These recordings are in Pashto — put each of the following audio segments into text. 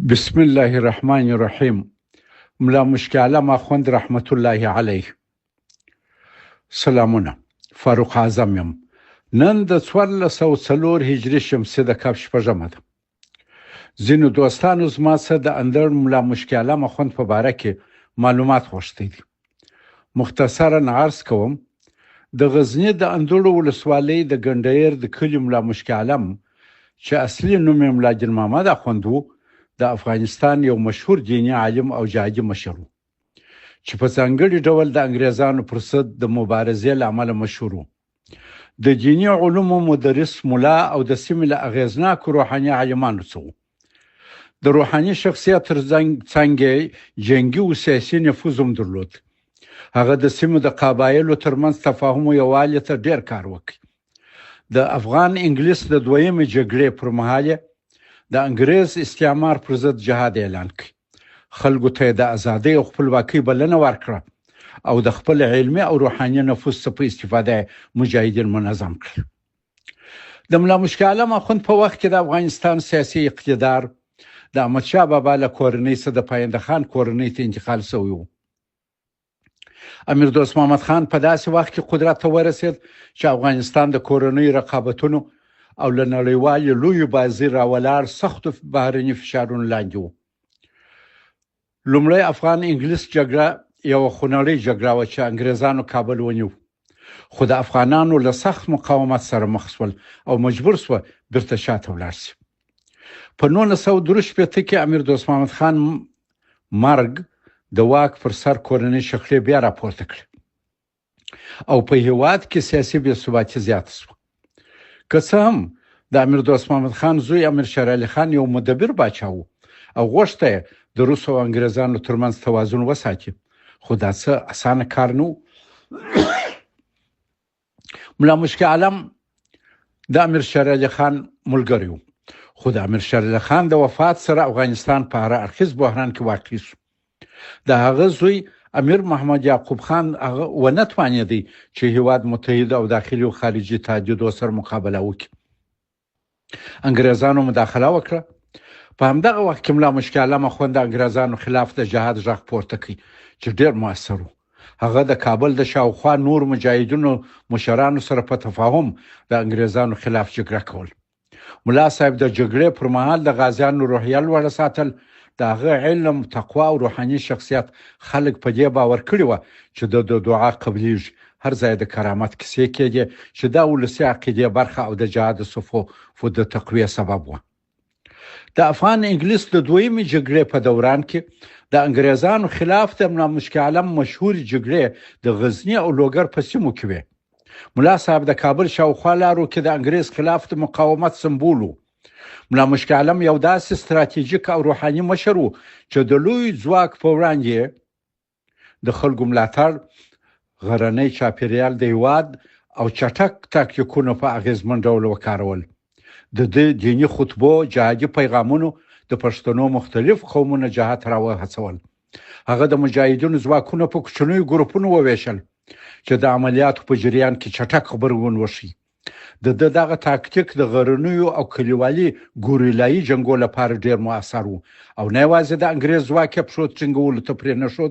بسم الله الرحمن الرحیم. ملا مشکل علم اخوند رحمت الله علیه. سلامونه. فاروق اعظم یم. نن د 1404 هجری شمسي د کال شپږمه ده. ځینو دوستانو زما سره د اندړ ملا مشکل علم اخوند په باره کې معلومات غوښتي دي. مختصرا عرض کوم. د غزنی د اندړو ولسوالۍ د ګندهیر د کلي ملا مشکل علم چې اصلي نوم یې ملا جان محمد اخوند و، د افغانستان یو مشهور دینی عالم او جهادي مشر و چې په ځانګړي ډول د انګریزانو پر ضد د مبارزې له امله مشهور و. د دینی علومو مدرس ملا او د سیمې له اغیزناکو روحاني عالمانو څخه د روحاني شخصیت تر څنګ جنگي او سیاسي نفوذ هم درلود. هغه د سیمې د قبایلو ترمنځ تفاهم او یووالي ته ډیر کار وکړ. د افغان انګلیس د دویمې جګړې پر مهال د انګریز استعمار پر ضد جهاد اعلان کړ. خلکو ته د ازادۍ او خپلواکۍ بلنه ورکړه او د خپل علمي او روحاني نفوذ څخه په استفاده مجاهدین منظم کړل. د ملا مشکل علم اخوند په وخت کې د افغانستان سیاسي اقتدار د احمدشاه بابا له کورنۍ څخه د پاینده خان کورنۍ ته انتقال شوی و. امیر دوست محمد خان په داسې وخت کې قدرت ته ورسید چې افغانستان د کورنۍ رقابتونو او له نړیوالې لوی بازي راولاړ سختو بهرني فشارونو لاندې و. لومړی افغان انګلیس جګړه یو خونړۍ جګړه و چې انګریزانو کابل ونیو، خو د افغانانو له سخت مقاومت سره مخ شول او مجبور شو بیرته شاته ولاړ شي. په 1963 کې امیر دوست محمد خان مرګ د واک پر سر کورنۍ شخړې بیا راپورته کړې او په هیواد کې سیاسي بې ثباتي زیاته شوه. که څه هم د امیر دوست محمد خان زوی امیر شیر علي خان یو مدبر باچا و او غوښته د روس او انګریزانو ترمنځ توازن وساتي، خو دا څه اسانه کار نه و. ملا مشکل علم د امیر شیر علي خان ملګری و، خو د امیر شیر علي خان د وفات سره افغانستان په هر اړخیز بحران کې واقع شو. د هغه زوی امیر محمد یعقوب خان هغه ونه توانېدی چې هیواد متحد او داخلي او خارجي تهدیدونو سره مقابله وکړي. انګریزانو مداخله وکړه. په همدغه وخت کې ملا مشکل علم اخوند د انګریزانو خلاف د جهاد غږ پورته کړ چې ډیر موثر و. هغه د کابل د شاوخوا نور مجاهدینو مشرانو سره په تفاهم د انګریزانو خلاف جګړه کول. ملا صاحب د جګړې پر مهال د غازیانو روحیه لوړه ساتل. د هغه علم، تقوا او روحاني شخصیت خلک په دې باور کړی و چې د دعا قبلیږي. هر ځای د کرامت کیسې کېږي چې دا ولسي عقیدې برخه او د جهاد صفوف د تقویه سبب و. د افغان انګلیس د دویمې جګړې په دوران کې د انګریزانو خلاف د ملا مشکل علم مشهور جګړې د غزنی او لوګر په سیمو کې وې. ملا صاحب د کابل شاوخوا لارو کې د انګریز خلاف د مقاومت سمبول و. ملا مشکل علم یو داسې ستراتیژیک او روحاني مشر و چې د لوی ځواک په وړاندې د خلکو ملاتړ، غرنۍ چاپیریال د هیواد او چټک تاکتیکونو په اغیزمن ډول وکارول. د دیني خطبو، جهادي پیغامونو د پښتنو مختلف قومونو جهاد را وهڅول. هغه د مجاهدینو ځواکونو په کوچنیو ګروپونو وویشل چې د عملیاتو په جریان کې چټک خبرونه وشي. دغه تاکتیک د غرنیو او کلیوالي ګوریلایي جنگو لپاره ډیر موثر و او نه یوازې د انګریز ځواک په شوت ټینګولو ته پرې نه شو،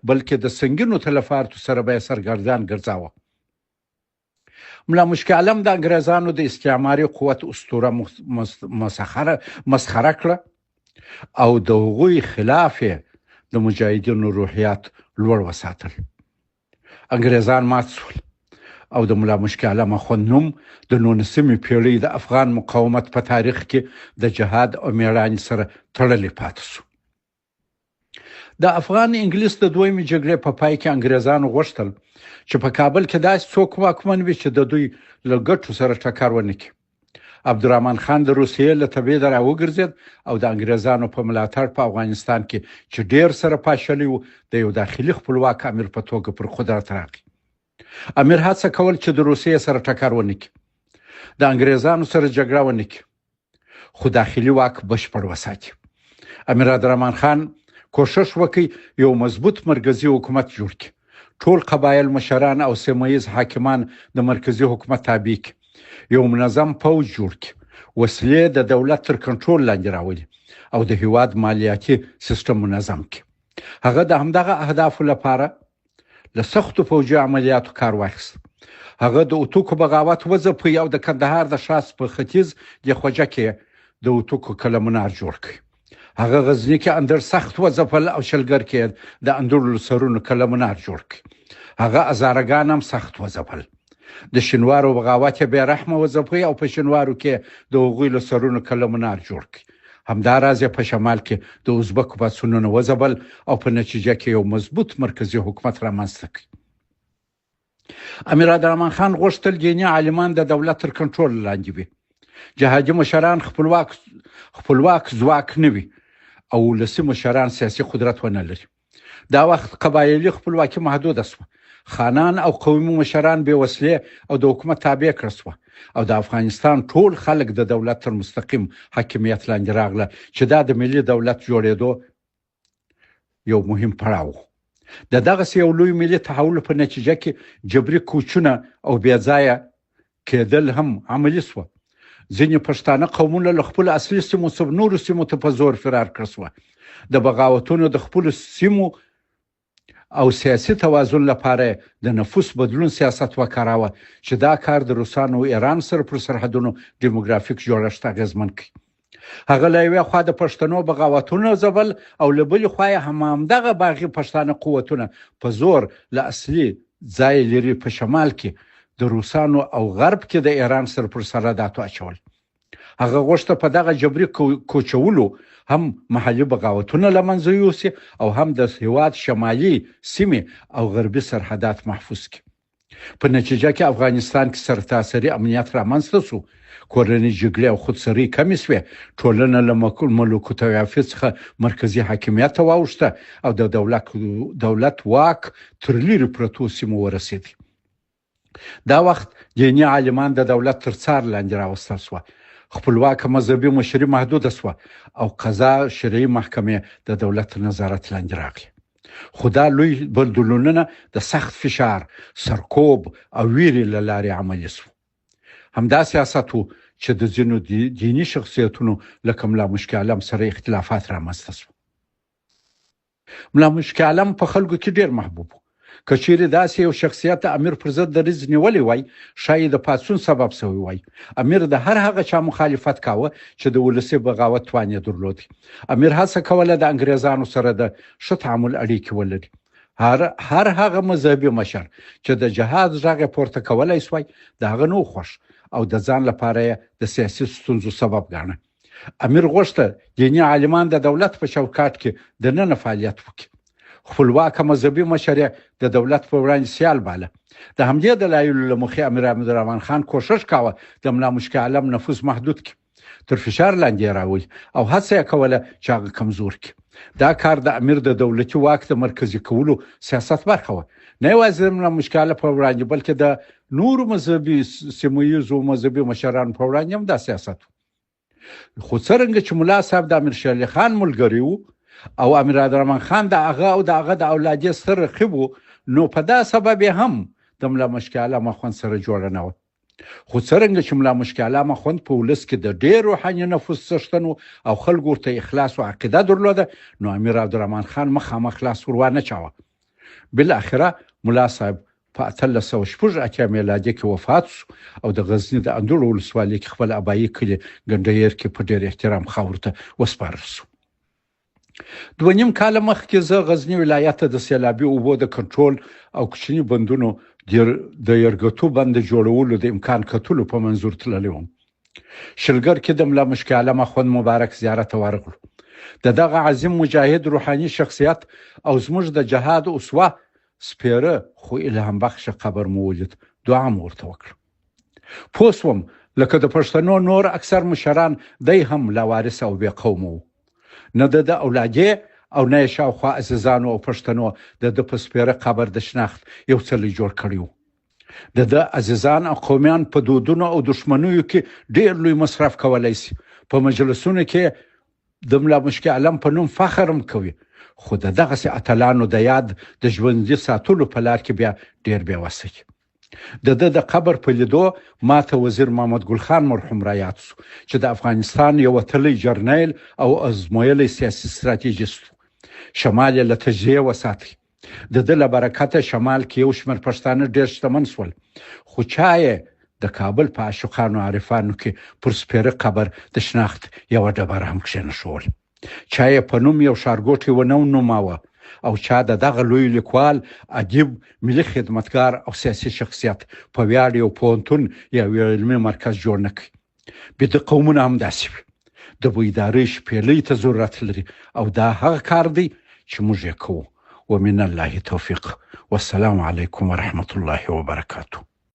بلکې د سنگینو تلفاتو سره به سرګردان ګرځاوه. ملا مشکل علم د انګریزانو د استعماري قوت اسطوره مسخره کړه او د هغوی خلاف د مجاهدینو روحیات لوړ وساتل. انګریزان مات شول او د ملا مشکل علم اخوند نوم د 19مې پیړۍ د افغان مقاومت په تاریخ کې د جهاد او میړانې سره تړلی پاتې شو. د افغان انګلیس د دویمې جګړې په پای کې انګریزانو غوښتل چې په کابل کې داسې څوک واکمن وي چې د دوی له ګټو سره ټکر ونه کړي. عبدالرحمن خان د روسیې له تبعید راوګرځېد او د انګریزانو په ملاتړ په افغانستان کې چې ډیر سره پاشلی و د یو داخلي خپلواک امیر په توګه پر قدرت راغی. امیر هڅه کول چې د روسیې سره ټکر ونه کړي، د انګریزانو سره جګړه ونه کړي، خو داخلي واک بشپړ وساتي. امیر عبدالرحمن خان کوشش وکړ یو مضبوط مرکزی حکومت جوړ کړي. ټول قبایل مشران او سیمه‌ییز حاکمان د مرکزی حکومت تابع کړي. یو منظم پوځ جوړ کړي. وسلې د دولت تر کنټرول لاندې راولي او د هیواد مالیاتي سیستم منظم کړي. هغه د همدغه اهدافو لپاره له سختو پوځي عملیاتو کار واخیست. هغه د اوتوکو بغاوت وځپي او د کندهار د شاس په ختیځ د خوجه کې د اوتوکو کلمنار جوړ کړ. هغه غزنی کې اندر سخت وځپل او شلګر کې د اندر سرونو کلمنار جوړ کړ. هغه ازارګان هم سخت وځپل. د شینوارو بغاوت به رحمه وځپي او په شینوارو کې د غوی له سرونو کلمنار جوړ کړ. همداراز په شمال کې د ازبک پاسونو وځبل او په نتیجه کې یو مضبوط مرکزی حکومت رامنځته کړ. امیر عبدالرحمن خان غوښتل دیني عالمان د دولت تر کنټرول لاندې وي. جهادي مشران خپلواک ځواک نه وي او ولسي مشران سیاسي قدرت ونه لري. دا وخت قبایلي خپلواکي محدوده شوه. خانان او قومي مشران بې وسلې او د حکومت تابع کړل شوه او د افغانستان ټول خلک د دولت تر مستقیم حاکمیت لاندې راغله چې دا د ملي دولت جوړېدو یو مهم پړاو. دغه یو لوی ملي تحول په نتیجه کې جبري کوچونه او بې ځایه کېدل هم عملي شوه. ځینې پښتانه قومونه له خپل اصلي سیمو څخه نورو سیمو ته په زور فرار کړل شوه. د بغاوتونو د خپل سیمو او سیاسي توازن لپاره د نفوس بدلون سیاست وکاراوه چې دا کار د روسانو او ایران سره پر سرحدونو دیموګرافیک جوړښت اغیزمن کړ. هغه له یوې خوا د پښتنو بغاوتونو ځبل او له بلې خوا یې همدغه باغي پښتانه قوتونه په زور له اصلي ځای لري په شمال کې د روسانو او غرب کې د ایران سره پر سرحداتو اچول. هغه غوښته په دغه جبري کوچولو هم محلي بغاوتونه له منځه یوسي او هم د هیواد شمالي سیمې او غربي سرحدات محفوظ کړي. په نتیجه کې افغانستان کې سرتاسري امنیت رامنځته شو. کورنۍ جګړې او خودسري کمې شوې. ټولنه له ملوکیت څخه مرکزي حاکمیت ته واوښته او د دولت واک تر لرې پرتو سیمو ورسېد. دا وخت دیني عالمان د دولت تر څار لاندې راوستل شوه. خپلواک مذهبي مشري محدوده شوه او قضا شرعي محکمې د دولت نظارت لاندې راغلي. خو دا لوی بدلونونه د سخت فشار، سرکوب او ویرې له لارې عملي شو. همدا سیاست و چې د ځینو دیني شخصیتونو لکه ملا مشکي عالم سره اختلافات رامنځته شو. ملا مشکي عالم په خلکو کې ډیر محبوب و. که چیرې داسې یو شخصیت امیر پر ضد دریځ نیولی وای، شاید د پاڅون سبب شوی وای. امیر د هر هغه چا مخالفت کاوه چې د ولسي بغاوت توان یې درلود. امیر هڅه کوله د انګریزانو سره د ښه تعامل اړیکې ولري. هر هغه مذهبي مشر چې د جهاد غږ پورته کولای شوی د هغه نو خوښ او د ځان لپاره د سیاسي ستونزو سبب ګاڼه. امیر غوښته دیني عالمان د دولت په چوکاټ کې د نن فعالیت وکړي. خپلواک مذهبي مشر د دولت په وړاندې سیال باله. د همدې دلایلو له مخې امیر عبدالرحمن خان کوشش کاوه د ملا مشکي عالم نفوذ محدود کړي، تر فشار لاندې راولي او هڅه یې کوله چې هغه کمزور کړي. دا کار د امیر د دولتي واک د مرکزي کولو سیاست برخه وه. نه یوازې د ملا مشکي عالم په وړاندې بلکې د نورو مذهبي سیمه ییزو مذهبي مشرانو په وړاندې هم دا سیاست و. خو څرنګه چې ملا صاحب د امیر شیر علي خان ملګری و او امیر عبدالرحمن خان د هغه او د هغه د اولادې ستر رقیب و، نو په دا سبب هم د ملا مشکي عالم اخوند سره جوړه نه وه. خو څرنګه چې ملا مشکي عالم اخوند په ولس کې د ډېر روحاني نفوذ څښتن او خلکو ورته اخلاص او عقیده درلوده، نو امیر عبدالرحمن خان مخامخ لاس ور وانه چاوه. بالاخره ملا صاحب په 1886 میلادي کې وفات شو او د غزني د اندړ ولسوالۍ کې خپل ابایي کلي ګنډیر کې په ډېر احترام خاورې ته وسپارل شو. 2.5 کاله مخکې زه غزني ولایت د سیلابي اوبو د کنټرول او کوچني بندونو د یرګتو بند جوړولو د امکان کتلو په منظور تللی وم. شلګر کې د ملا مشکي عالم اخوند مبارک زیارت ورغلو. دغه عظیم مجاهد روحاني شخصیت او زموږ د جهاد اسوه سپیره خو الهام بخش قبر مو ولید. دعا مو ورته وکړه. پوه شوم لکه د پښتنو نور اکثر مشران دی هم لاوارث او بې قومه وو. نه د اولادې او نه شاوخوا عزیزانو او پښتنو د په سپیره قبر د شناخت یو څه جوړ کړی و. د عزیزان او قومیان په دودونو او دشمنیو کې ډېر لوی مصرف کولی شي. په مجلسونو کې د ملا مشکي عالم په نوم فخر هم کوي، خو دغسې اتلانو د یاد د ژوندي ساتلو په لار کې بیا ډېر بې وسه. د قبر په لیدو ماته وزیر محمد ګل خان مرحوم را یاد شو چې د افغانستان یو وتلی جرنیل او ازمویلی سیاسي ستراتیژیست شمال له تجزیه وساتي د له برکته شمال کې یو شمېر پښتانه ډېر شتمن شول خو چا د کابل په عاشقانو عارفانو کې پر سپېره قبر د شناخت یو ډبره هم کښېنښول چا په نوم یو ښارګوټی ونه نوماوه او چا دغه لوی لیکوال ادیب ملي خدمتګار او سیاسي شخصیت په ویاړ یو پوهنتون یا علمي مرکز جوړ نه کړي بده قومونه هم داسې وي د بیدارۍ شپېلۍ ته ضرورت لري او دا هغه کار دی چې موږ یې کوو ومن الله توفیق والسلام علیکم ورحمة الله وبرکاته